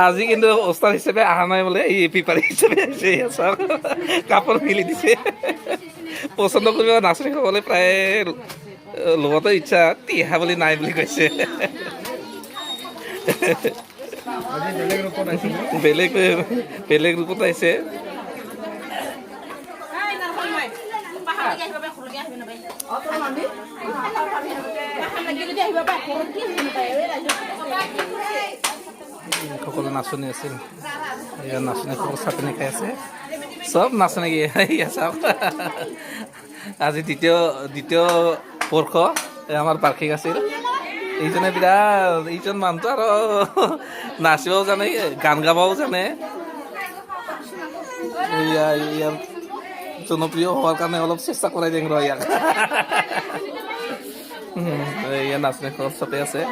আজি কিন্তু ওস্তাদ হিচাপে অহা নাই বোলে, এই পিপাৰী হিচাপে আহিছে। চাওক কাপোৰ মিলি দিছে। পচন্দ কৰিব নাচনীসকলে প্ৰায় লগতে ইচ্ছা টিহা বুলি নাই বুলি কৈছে। বেলেগ বেলেগ ৰূপত আহিছে। সকলো নাচনি আছিল, ইয়াৰ নাচনি সকলো চাটনি খাই আছে, চব নাচনি চাওক। আজি দ্বিতীয় বৰ্ষ আমাৰ বাৰ্ষিক আছিল। এইজনে বিৰাট, এইজন মানুহটো আৰু নাচিবও জানে, গান গাবও জানে। ইয়াৰ জনপ্ৰিয় হোৱাৰ কাৰণে অলপ চেষ্টা কৰাই দিম ৰ ইয়াক। ইয়াৰ নাচনি সকলো চবে আছে।